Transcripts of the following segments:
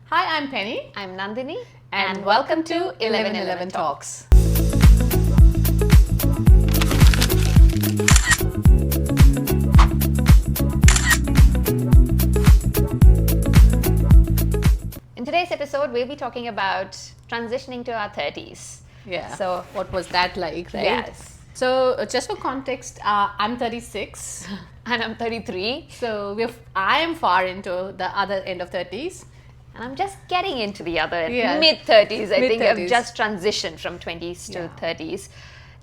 Hi, I'm Penny. I'm Nandini. And welcome to 1111 Talks. In today's episode, we'll be talking about transitioning to our 30s. Yeah. So, what was that like, right? yes. So, just for context, I'm 36. And I'm 33. So, I am far into the other end of 30s. And I'm just getting into the other Yeah. mid-30s. I think I've Mid-30s. just transitioned from 20s to Yeah. 30s.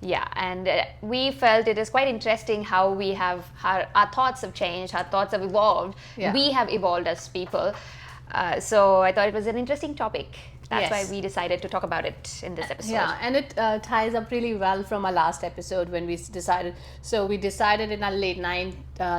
Yeah, and we felt it is quite interesting how we have, our thoughts have changed, our thoughts have evolved. Yeah. We have evolved as people. So I thought it was an interesting topic. That's Yes. why we decided to talk about it in this episode. Yeah, and it ties up really well from our last episode when we decided. So we decided in our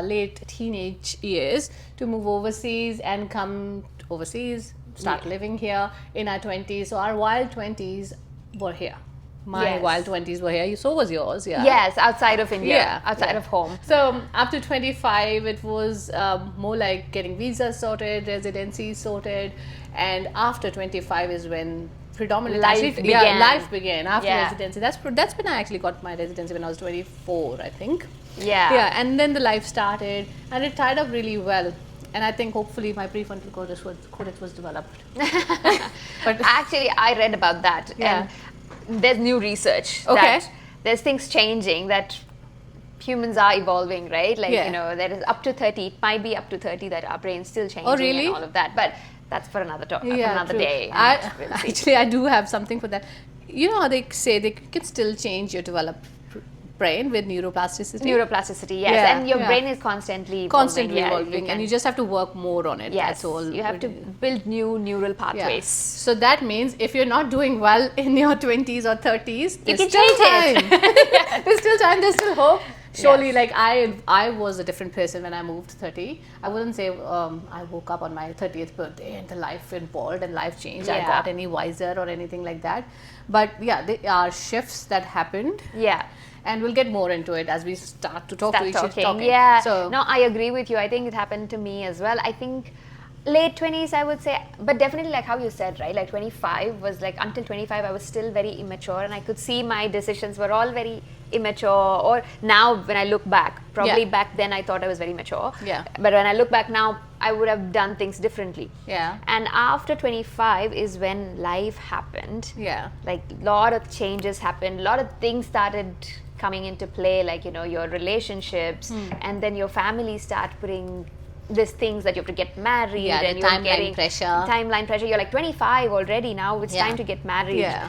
late teenage years to move overseas and come overseas, start living here in our 20s. So our wild 20s were here. My Yes. wild 20s were here. So was yours, yeah. Yes, outside of India, Yeah, outside yeah. of home. So up to 25, it was more like getting visas sorted, residency sorted, and after 25 is when predominantly Life actually, began. life began after Yeah. residency. That's when I actually got my residency when I was 24, I think. Yeah. Yeah, and then the life started, and it tied up really well. And I think hopefully my prefrontal cortex was developed. But Actually, I read about that. Yeah. And there's new research Okay. that there's things changing, that humans are evolving, right? Like, Yeah. you know, there is up to 30, it might be up to 30 that our brain's still changing really? and all of that. But that's for another talk, yeah, another true. day. I, and we'll see. actually, I do have something for that. You know how they say they can still change your developed brain with neuroplasticity? Neuroplasticity, yes. Yeah, and your yeah. brain is constantly evolving. Constantly yeah, evolving, and you just have to work more on it. yes, That's all. you have to build new neural Yeah. pathways. So that means if you're not doing well in your 20s or 30s, You there's can still change time. it. There's still time. There's still hope. Surely, Yes. like I was a different person when I moved 30. I wouldn't say I woke up on my 30th birthday and the life evolved and life changed. I Yeah. got any wiser or anything like that. But yeah, there are shifts that happened. Yeah. And we'll get more into it as we start to talk to each other. Yeah. So No, I agree with you. I think it happened to me as well. I think late 20s, I would say, but definitely like how you said, right? Like 25 was like, until 25, I was still very immature, and I could see my decisions were all very immature. Or now when I look back, probably Yeah. back then I thought I was very mature. Yeah. But when I look back now, I would have done things differently. Yeah. And after 25 is when life happened. Yeah. Like a lot of changes happened, a lot of things started coming into play, like, you know, your relationships, and then your family start putting these things that you have to get married, Yeah, the and you're timeline getting pressure. timeline pressure. You're like 25 already, now it's Yeah. time to get married. Yeah.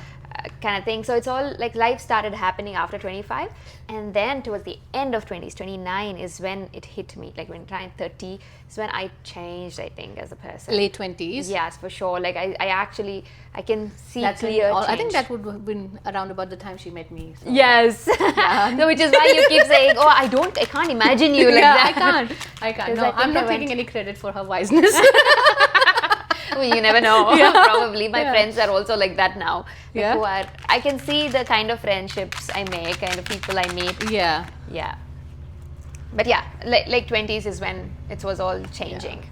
Kind of thing. So it's all like life started happening after 25, and then towards the end of 20s, 29 is when it hit me. Like when I 30 is when I changed, I think, as a person. Late 20s. Yes, for sure. Like I actually, I can see That's clear change. I think that would have been around about the time she met me. So. Yes. So which is why you keep saying, "Oh, I can't imagine you like yeah, that." I can't. I can't. 'Cause No, I think I'm not I went- taking any credit for her wiseness. Well, you never know. Yeah. Probably my Yeah. friends are also like that now. Like Yeah. who are, I can see the kind of friendships I make, kind of people I meet. yeah. Yeah. But yeah, like 20s is when it was all changing.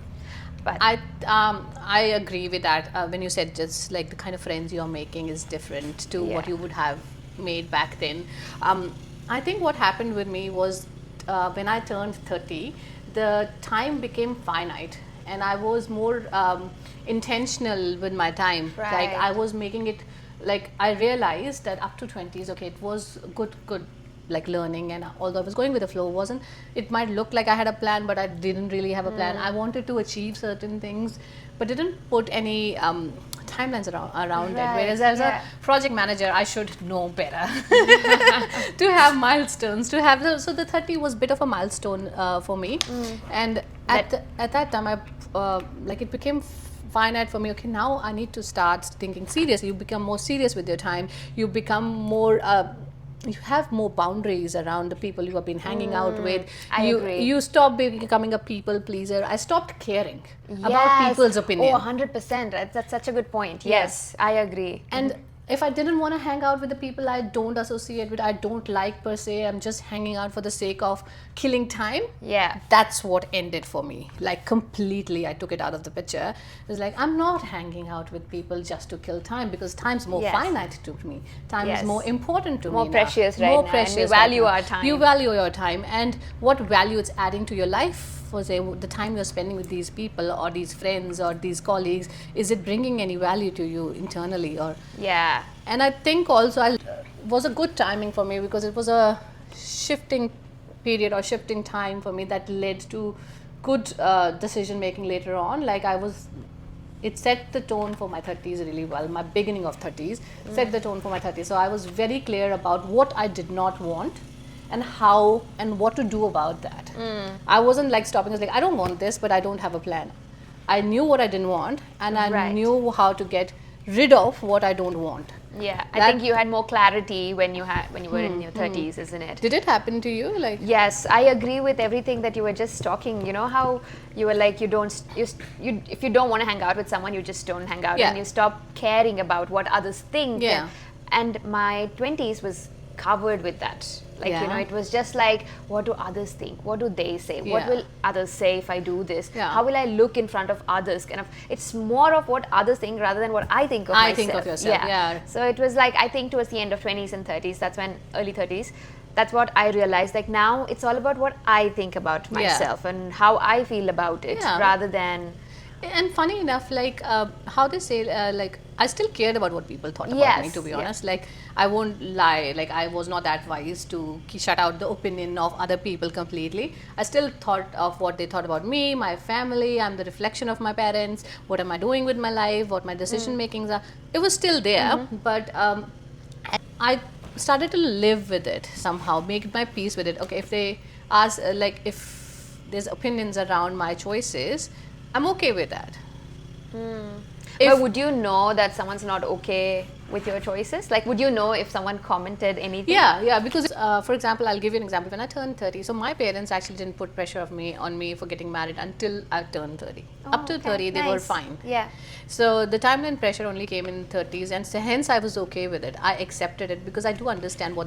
But I agree with that. When you said just like the kind of friends you're making is different to what Yeah. you would have made back then. I think what happened with me was when I turned 30, the time became finite, and I was more intentional with my time. Like Right. I was making it, like I realized that up to 20s, okay, it was good like learning, and although I was going with the flow, it might look like I had a plan, but I didn't really have a plan. I wanted to achieve certain things, but didn't put any timelines around it. Right, Whereas as yeah. a project manager, I should know better to have milestones, to have so the 30 was a bit of a milestone for me. And at that time, like it became finite for me. Okay, now I need to start thinking seriously. You become more serious with your time. You become more you have more boundaries around the people you have been hanging out with. I agree. You stop becoming a people pleaser. I stopped caring about people's opinion. Oh, 100%. That's such a good point. Yes, I agree. And if I didn't want to hang out with the people I don't associate with, I don't like per se, I'm just hanging out for the sake of killing time. Yeah. That's what ended for me. Like completely, I took it out of the picture. It's like, I'm not hanging out with people just to kill time, because time's more Yes. finite to me. Time Yes. is more important to More me precious now. right More now, precious. and we right value now. our time. You value your time, and what value it's adding to your life. For say the time you're spending with these people or these friends or these colleagues, is it bringing any value to you internally? Or Yeah. and I think also was a good timing for me, because it was a shifting period or shifting time for me that led to good decision making later on. Like it set the tone for my 30s really well. My beginning of 30s set the tone for my 30s. So I was very clear about what I did not want and how and what to do about that. I wasn't like stopping. I was like, I don't want this, but I don't have a plan. I knew what I didn't want, and I Right. knew how to get rid of what I don't want. Yeah. I think you had more clarity when you were in your 30s, isn't it? Did it happen to you? Like, Yes, I agree with everything that you were just talking. You know how you were like, if you don't want to hang out with someone, you just don't hang out, Yeah. and you stop caring about what others think. Yeah. And my 20s was covered with that. Like, Yeah. it was just like, what do others think? What do they say? What Yeah. will others say if I do this? Yeah. How will I look in front of others? Kind of, it's more of what others think rather than what I think of I myself. think of yourself, yeah. So it was like, I think towards the end of 20s and 30s, that's when, early 30s, that's what I realized. Like, now it's all about what I think about myself and how I feel about it, Yeah. rather than. and funny enough, like how they say, like I still cared about what people thought about me. Yes, To be yes. honest, like I won't lie. Like I was not that wise to shut out the opinion of other people completely. I still thought of what they thought about me, my family. I'm the reflection of my parents. What am I doing with my life? What my decision makings are. It was still there, but I started to live with it somehow, make my peace with it. Okay, if they ask, like if there's opinions around my choices, I'm okay with that. But would you know that someone's not okay with your choices? Like, would you know if someone commented anything? Yeah, because for example, I'll give you an example. When I turned 30, so my parents actually didn't put pressure on me for getting married until I turned 30. Up to okay, 30, they were nice. fine. Yeah. So the timeline pressure only came in 30s, and so hence I was okay with it. I accepted it because I do understand where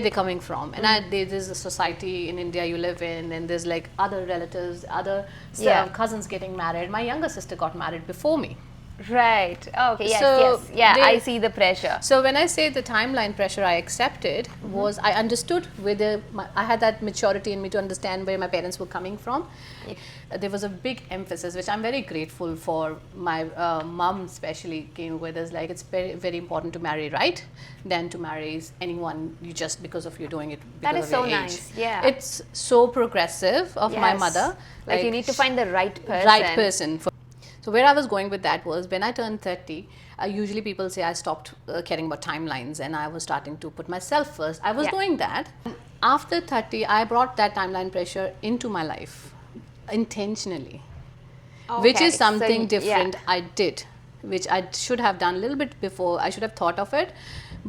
they're coming from. And there's a society in India you live in, and there's like other relatives, other Yeah. cousins getting married. My younger sister got married before me. Right. Oh, okay. Yes. So yes. Yeah. they- I see the pressure. So when I say the timeline pressure I accepted was I understood I had that maturity in me to understand where my parents were coming from. There was a big emphasis, which I'm very grateful for. My mom especially came with us, like it's very, very important to marry right than to marry anyone you just because of you doing it because That is of so your age. nice, yeah. It's so progressive of my Yes. mother. Like, you need to find the right person. Right person. So where I was going with that was when I turned 30, usually people say I stopped caring about timelines and I was starting to put myself first. I was Yeah. doing that. After 30, I brought that timeline pressure into my life intentionally, which Okay, is so something yeah. different I did, which I should have done a little bit before. I should have thought of it.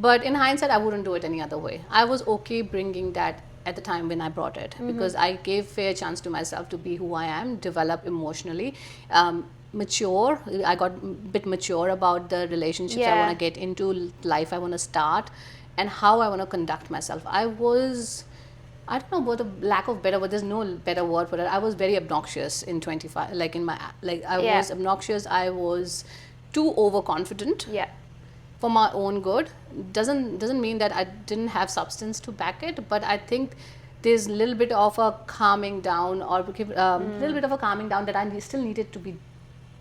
But in hindsight, I wouldn't do it any other way. I was okay bringing that at the time when I brought it, because I gave fair chance to myself to be who I am, develop emotionally, mature. I got a bit mature about the relationships I Yeah. want to get into, life I want to start, and how I want to conduct myself. I don't know about the lack of better word. There's no better word for it. I was very obnoxious in 25. Like I Yeah. was obnoxious. I was too overconfident Yeah. for my own good. Doesn't mean that I didn't have substance to back it, but I think there's a little bit of a calming down, or little bit of a calming down that I still needed to be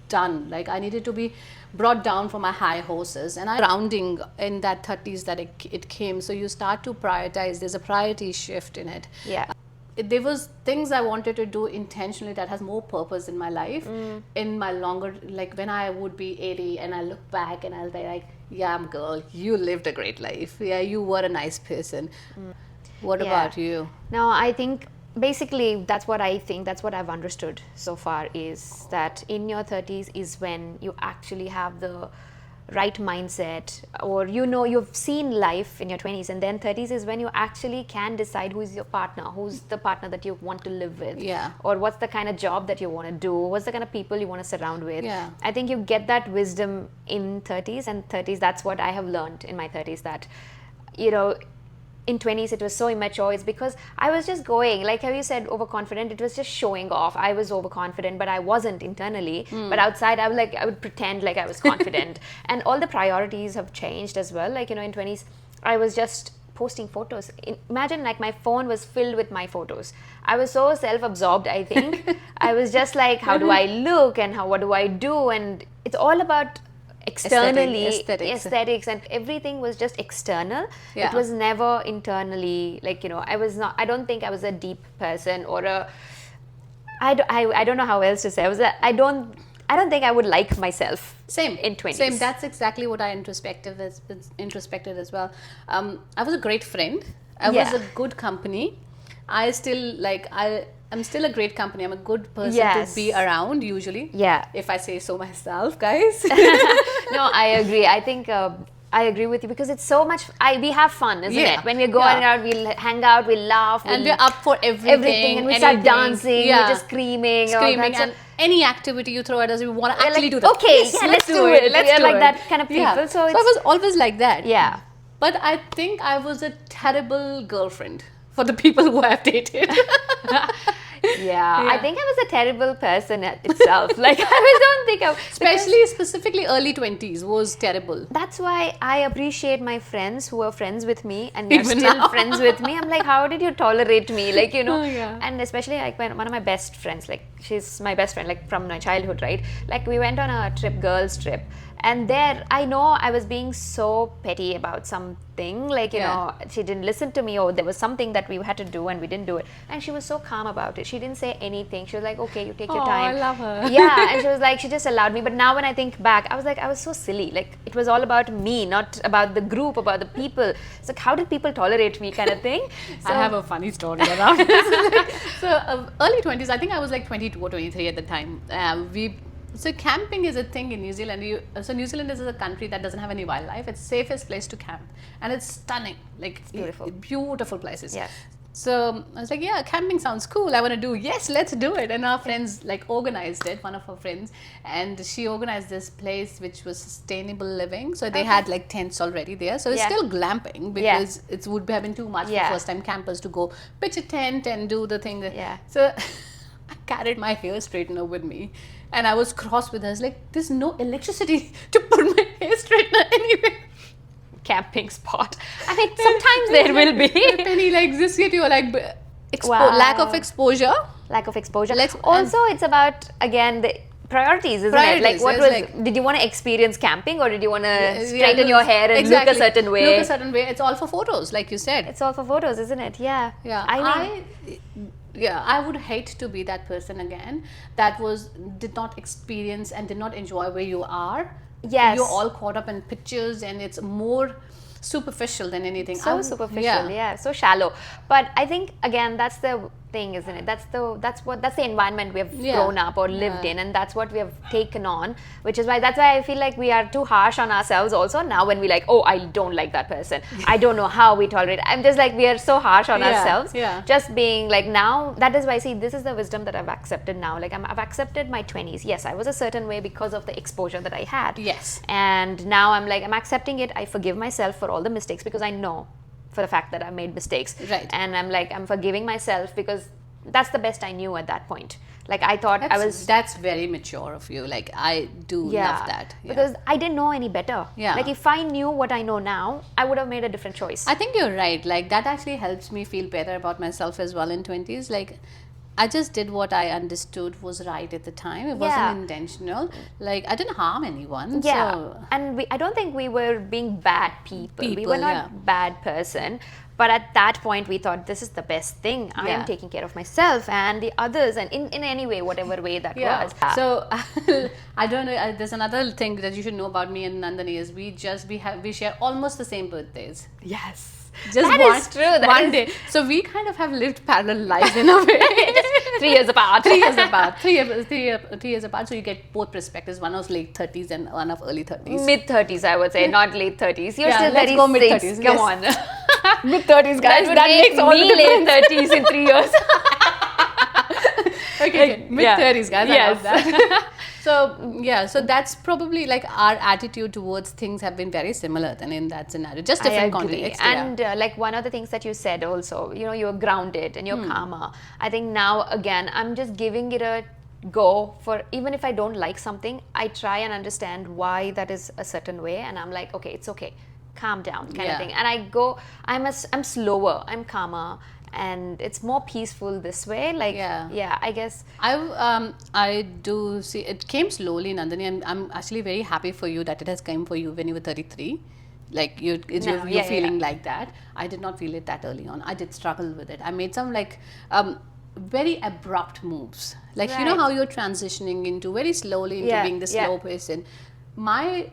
done. Like I needed to be brought down from my high horses, and I grounding in that 30s that it came. So you start to prioritize. There's a priority shift in it. Yeah. There was things I wanted to do intentionally that has more purpose in my life. In my longer, like when I would be 80 and I look back and I'll be like, yeah, girl, you lived a great life. Yeah, you were a nice person. What Yeah. about you? No, I think basically that's what I think, that's what I've understood so far, is that in your 30s is when you actually have the right mindset, or you've seen life in your 20s, and then 30s is when you actually can decide who is your partner, who's the partner that you want to live with, Yeah. or what's the kind of job that you want to do, what's the kind of people you want to surround with. Yeah. I think you get that wisdom in 30s, and 30s, that's what I have learned in my 30s, that in 20s it was so immature. It's because I was just going, like how you said, overconfident. It was just showing off. I was overconfident, but I wasn't internally. But outside, I would pretend like I was confident. And all the priorities have changed as well. Like, in 20s, I was just posting photos. Imagine, like, my phone was filled with my photos. I was so self-absorbed, I think. I was just like, how do I look, and what do I do? And it's all about externally aesthetics, and everything was just external. It was never internally, like, I don't think I was a deep person, or I don't know how else to say. I don't think I would like myself. Same in 20s. Same. That's exactly what I introspected as well. I was a great friend. I was a good company. I'm still a great company. I'm a good person to be around, usually. Yeah. If I say so myself, guys. No, I agree. I think I agree with you, because it's so much. We have fun, isn't it? When we're going out, we'll hang out, we'll laugh, and we're up for everything, and we start dancing, we're just screaming, and any activity you throw at us, we want to actually do that. Okay, yes, let's do it. We're like that kind of people. Yeah. So I was always like that. Yeah. But I think I was a terrible girlfriend for the people who I've dated. Yeah, I think I was a terrible person itself. Like, don't think specifically early 20s was terrible. That's why I appreciate my friends who are friends with me and are still now. friends with me. I'm like, how did you tolerate me? Like, Yeah. And especially like when one of my best friends, like, she's my best friend, like, from my childhood, right? Like, we went on a girls trip. And there, I know I was being so petty about something, like, she didn't listen to me, or there was something that we had to do and we didn't do it. And she was so calm about it. She didn't say anything. She was like, okay, you take your time. I love her. Yeah, and she was like, she just allowed me. But now when I think back, I was like, I was so silly. Like, it was all about me, not about the group, about the people. It's like, how did people tolerate me, kind of thing? So, I have a funny story around this. So, early 20s, I think I was like 22 or 23 at the time. So camping is a thing in New Zealand. So New Zealand is a country that doesn't have any wildlife. It's the safest place to camp, and it's stunning. Like, it's beautiful, beautiful places. Yeah. So I was like, yeah, camping sounds cool. I want to do. Yes, let's do it. And our friends organized it. One of our friends, and she organized this place which was sustainable living. So they had like tents already there. So it's still glamping, because it would have been too much for first time campers to go pitch a tent and do the thing. So I carried my hair straightener with me. And I was cross with her. I was like, there's no electricity to put my hair straightener anywhere. Camping spot. I mean, sometimes there will be. Penny, like, this year you're like, lack of exposure. Lack of exposure. Also, it's about, again, the priorities, isn't it? Like, did you want to experience camping, or did you want to straighten your hair and look a certain way? Look a certain way. It's all for photos, like you said. It's all for photos, isn't it? Yeah. Yeah. I would hate to be that person again that did not experience and did not enjoy where you are. Yes. You're all caught up in pictures, and it's more superficial than anything. So superficial, so shallow. But I think, again, that's the thing, isn't it? That's the environment we have grown up or lived in, and that's what we have taken on, which is why I feel like we are too harsh on ourselves also now when we like, oh, I don't like that person. I don't know how we tolerate it. I'm just like, we are so harsh on ourselves. Just being like, now, that is why, see, this is the wisdom that I've accepted now. Like, I've accepted my 20s. Yes, I was a certain way because of the exposure that I had. Yes. And now I'm like, I'm accepting it. I forgive myself for all the mistakes, because I know for the fact that I made mistakes. Right. And I'm like, I'm forgiving myself, because that's the best I knew at that point. Like, I thought that's very mature of you. Like, I do love that. Because I didn't know any better. Yeah. Like, if I knew what I know now, I would have made a different choice. I think you're right. Like, that actually helps me feel better about myself as well in 20s. Like, I just did what I understood was right at the time. It wasn't intentional. Like, I didn't harm anyone. Yeah. So. And I don't think we were being bad people. We were not bad person. But at that point, we thought, this is the best thing. I am taking care of myself and the others, and in any way, whatever way that was. So, I don't know. There's another thing that you should know about me and Nandini is we share almost the same birthdays. Yes. Just that is true. One day. So we kind of have lived parallel lives in a way. 3 years apart. 3 years apart. 3 years apart. So you get both perspectives. One of late 30s and one of early 30s. Mid 30s, I would say, not late 30s. You're Yeah, still let's very go mid six. 30s, Come yes. on. Mid 30s, guys. That would That make makes all the me late difference. 30s in 3 years. Okay, mid 30s, guys. Yes. I love that. So yeah, so that's probably like our attitude towards things have been very similar then in that scenario, just different I agree. context. And like one of the things that you said also, you're grounded and you're calmer. I think now again, I'm just giving it a go for, even if I don't like something, I try and understand why that is a certain way, and I'm like, okay, it's okay, calm down kind of thing. And I go, I'm slower, I'm calmer, and it's more peaceful this way. Like I guess I do see it came slowly, Nandini, and I'm actually very happy for you that it has come for you when you were 33. Like you're feeling like that. I did not feel it that early on. I did struggle with it. I made some like very abrupt moves. Like you know how you're transitioning into very slowly into being the slow person. Mine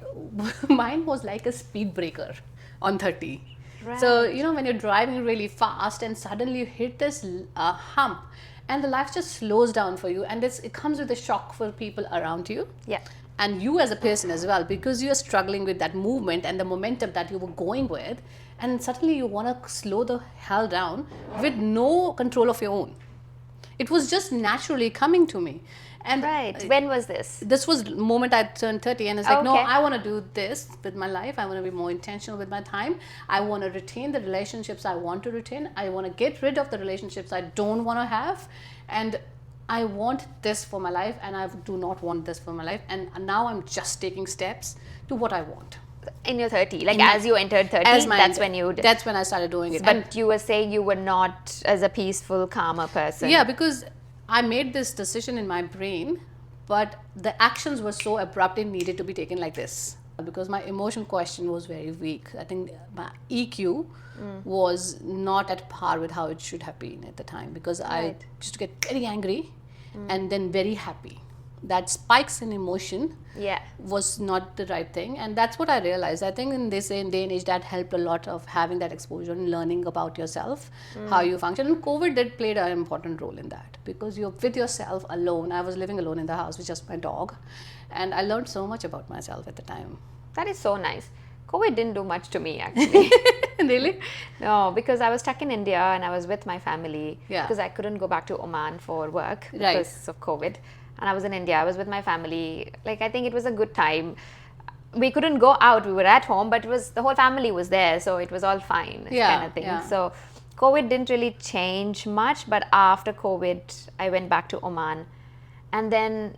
was like a speed breaker on 30. Right. So, when you're driving really fast and suddenly you hit this hump and the life just slows down for you, and it comes with a shock for people around you. Yeah. And you as a person as well, because you're struggling with that movement and the momentum that you were going with, and suddenly you want to slow the hell down with no control of your own. It was just naturally coming to me. And when was this? This was the moment I turned 30, and it's like, no, I want to do this with my life. I want to be more intentional with my time. I want to retain the relationships I want to retain. I want to get rid of the relationships I don't want to have. And I want this for my life, and I do not want this for my life. And now I'm just taking steps to what I want. In your 30, like as you entered 30, that's when you did. That's when I started doing it. But you were saying you were not as a peaceful, calmer person. Yeah, because I made this decision in my brain, but the actions were so abrupt, it needed to be taken like this. Because my emotion question was very weak. I think my EQ was not at par with how it should have been at the time, because I used to get very angry and then very happy. That spikes in emotion was not the right thing, and that's what I realized. I think in this day and age that helped a lot of having that exposure and learning about yourself, how you function. And COVID did play an important role in that, because you're with yourself alone. I was living alone in the house with just my dog, and I learned so much about myself at the time. That is so nice. COVID didn't do much to me actually. Really? No, because I was stuck in India and I was with my family because I couldn't go back to Oman for work because of COVID. And I was in India, I was with my family. Like, I think it was a good time. We couldn't go out, we were at home, but the whole family was there, so it was all fine, kind of thing. So COVID didn't really change much, but after COVID, I went back to Oman. And then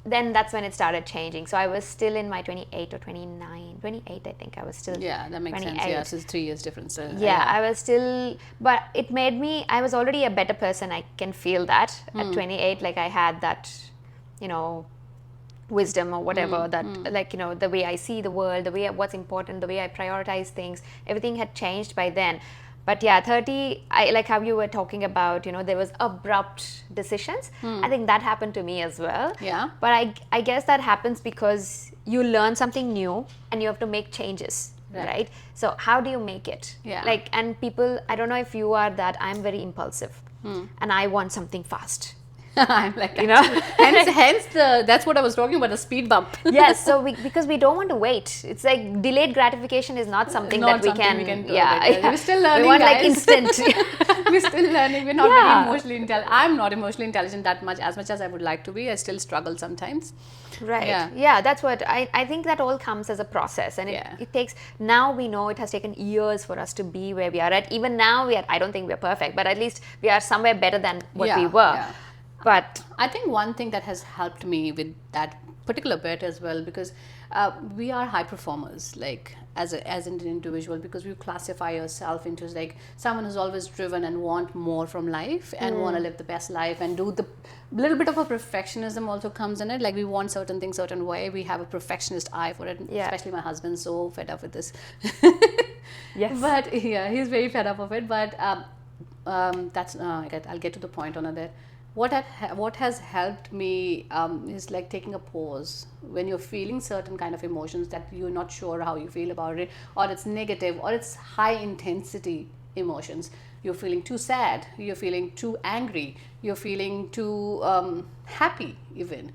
that's when it started changing. So I was still in my 28 or 29, 28 I think I was still. Yeah, that makes 28. Sense. Yeah, so it's 3 years difference. I was still, but it made me, I was already a better person. I can feel that at 28, like I had that, wisdom or whatever the way I see the world, the way what's important, the way I prioritize things, everything had changed by then. But 30, I like how you were talking about, there was abrupt decisions. I think that happened to me as well. Yeah. But I guess that happens because you learn something new and you have to make changes, right? So how do you make it? Yeah. And people, I don't know if you are that, I'm very impulsive and I want something fast. I'm like that. hence that's what I was talking about, a speed bump. Yes, so because we don't want to wait. It's like delayed gratification is not something that we can do. We're still learning. We want guys. like instant. We're still learning. We're not very emotionally intelligent. I'm not emotionally intelligent that much, as I would like to be. I still struggle sometimes. Right. Yeah, that's what I think that all comes as a process, and it takes, now we know it has taken years for us to be where we are at. Even now I don't think we're perfect, but at least we are somewhere better than what we were. Yeah. But I think one thing that has helped me with that particular bit as well, because we are high performers, like as an individual, because you classify yourself into like someone who's always driven and want more from life and want to live the best life and do the little bit of a perfectionism also comes in it. Like we want certain things certain way. We have a perfectionist eye for it. Especially my husband's so fed up with this. Yes. But he's very fed up of it. But that's I'll get to the point on that. What has helped me is like taking a pause when you're feeling certain kind of emotions that you're not sure how you feel about it, or it's negative or it's high intensity emotions. you're feeling too sad, you're feeling too angry, you're feeling too happy even.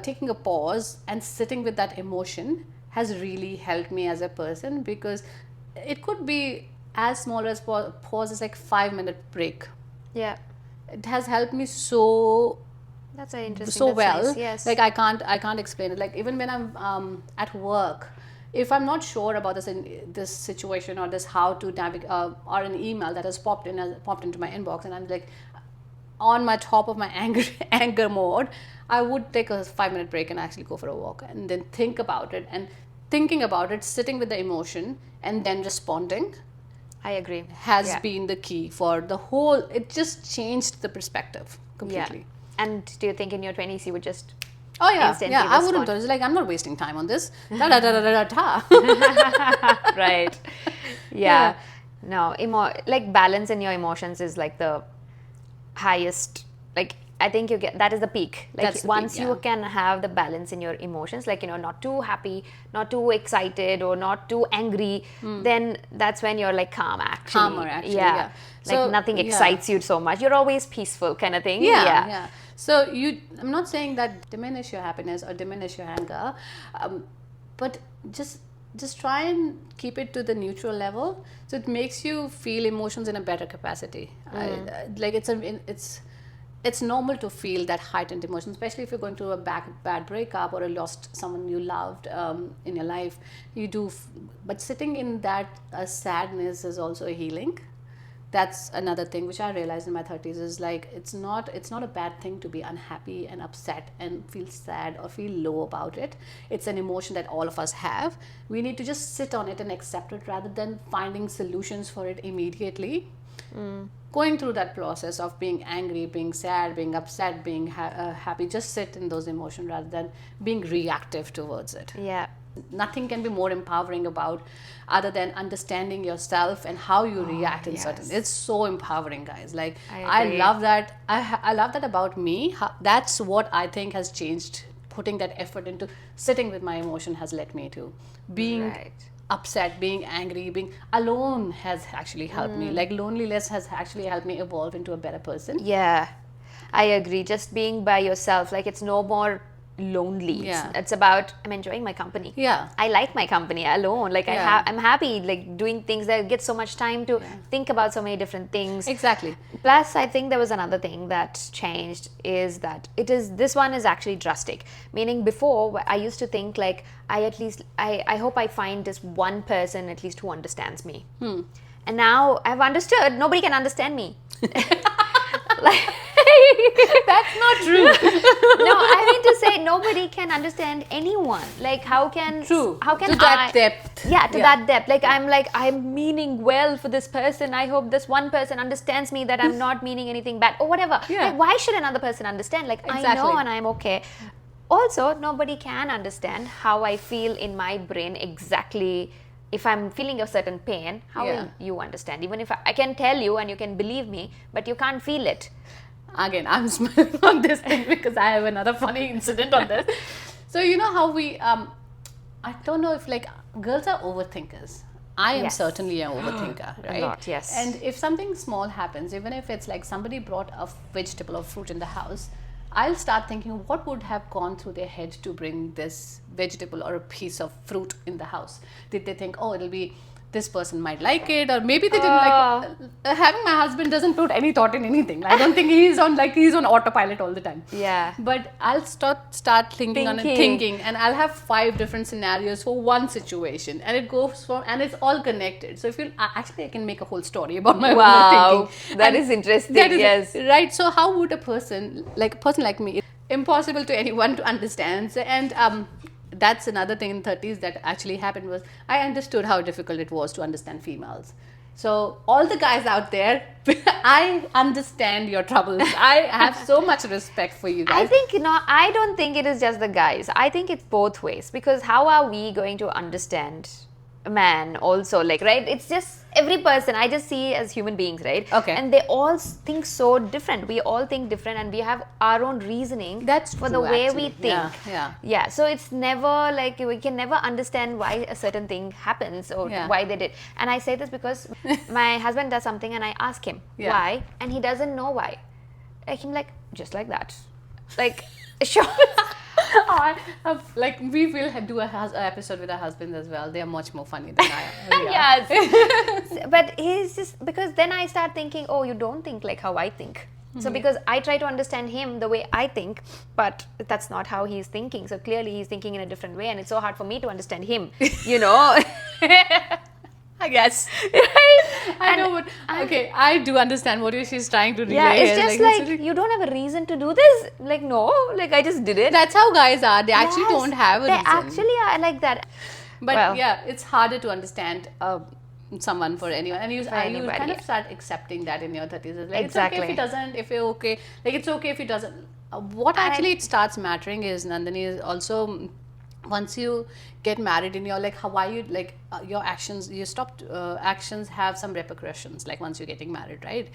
Taking a pause and sitting with that emotion has really helped me as a person, because it could be as small as pause is like 5 minute break. Yeah. It has helped me so That's very interesting. so That's well. nice. Yes. Like I can't explain it. Like even when I'm at work, if I'm not sure about this situation, or this how to navigate, or an email that has popped into my inbox, and I'm like on my top of my anger mode, I would take a 5 minute break and actually go for a walk and then think about it, and thinking about it, sitting with the emotion and then responding I agree. has been the key for the whole. It just changed the perspective completely. Yeah. And do you think in your 20s you would just Oh yeah, instantly yeah. I wouldn't. respond? It's like I'm not wasting time on this. Da da da da da da. Right. Yeah. No, like balance in your emotions is like the highest. Like I think you get that is the peak. Like That's the once peak, you yeah. can have the balance in your emotions, like not too happy, not too excited, or not too angry, then that's when you're like calm actually. Calmer, actually, yeah. Like So, nothing yeah. excites you so much. You're always peaceful kind of thing. Yeah. So I'm not saying that diminish your happiness or diminish your anger, but just try and keep it to the neutral level, so it makes you feel emotions in a better capacity. Like it's normal to feel that heightened emotion, especially if you're going through a bad breakup or you lost someone you loved in your life. But sitting in that sadness is also a healing. That's another thing which I realized in my 30s, is like it's not a bad thing to be unhappy and upset and feel sad or feel low about it. It's an emotion that all of us have. We need to just sit on it and accept it, rather than finding solutions for it immediately. Going through that process of being angry, being sad, being upset, being happy, just sit in those emotions rather than being reactive towards it. Yeah. Nothing can be more empowering about, other than understanding yourself and how you react in certain. It's so empowering, guys. Like I agree. love that. I love that about me. That's what I think has changed. Putting that effort into sitting with my emotion has led me to being Right. upset, being angry, being alone has actually helped me. Like loneliness has actually helped me evolve into a better person. Yeah, I agree. Just being by yourself, like it's no more lonely. Yeah. It's about I'm enjoying my company. Yeah. I like my company alone. Like Yeah. I'm happy like doing things that get so much time to think about so many different things. Exactly. Plus, I think there was another thing that changed, is that this one is actually drastic. Meaning before, I used to think like I hope I find this one person at least who understands me. And now I've understood nobody can understand me. That's not true. No, I mean to say nobody can understand anyone. Like how can True. how can To that depth. Yeah, to that depth. Like I'm meaning well for this person. I hope this one person understands me, that I'm not meaning anything bad or whatever. Yeah. Like why should another person understand? Like I know Exactly. and I'm okay. Also, nobody can understand how I feel in my brain exactly. If I'm feeling a certain pain, how will you understand? Even if I can tell you and you can believe me, but you can't feel it. Again, I'm smiling on this thing because I have another funny incident on this. So you know how we I don't know if like girls are overthinkers. I am Yes. certainly an overthinker, right? lot, yes. And if something small happens, even if it's like somebody brought a vegetable or fruit in the house, I'll start thinking what would have gone through their head to bring this vegetable or a piece of fruit in the house. Did they think, oh, it'll be this person might like it, or maybe they didn't like having my husband doesn't put any thought in anything. I don't think he's on autopilot all the time. Yeah. But I'll start thinking on it, thinking, and I'll have 5 different scenarios for one situation, and it goes from, and it's all connected. So if you actually, I can make a whole story about my Wow, overthinking. that And is interesting. that is Yes. right. So how would a person like me? Impossible to anyone to understand. So, and that's another thing in 30s that actually happened, was I understood how difficult it was to understand females. So all the guys out there, I understand your troubles. I have so much respect for you guys. I think, I don't think it is just the guys. I think it's both ways, because how are we going to understand man also, like, right? It's just every person I just see as human beings, right? Okay. And they all think so different. We all think different, and we have our own reasoning That's for true, the way actually. we think. Yeah. So it's never like we can never understand why a certain thing happens or Yeah. why they did. And I say this because my husband does something and I ask him why, and he doesn't know why. Like, him like, just like that, like, sure. Like we will do a episode with our husbands as well. They are much more funny than I am. Yes. But he's just, because then I start thinking, oh, you don't think like how I think. So because I try to understand him the way I think, but that's not how he's thinking. So clearly he's thinking in a different way, and it's so hard for me to understand him, you know. I guess. Right? I know, but okay, I do understand what she's trying to relay. Yeah, it's here. just like you don't have a reason to do this. Like, no, like I just did it. That's how guys are. They actually don't have a They reason. actually are like that. But Well, yeah, it's harder to understand someone for anyone, and you kind of start accepting that in your 30s. Like, Exactly. it's okay if he doesn't, if you're okay. Like, it's okay if he doesn't. What actually it starts mattering is, Nandini, is also once you get married and you're like, how are you, like your actions, you stop, actions have some repercussions, like once you're getting married, right?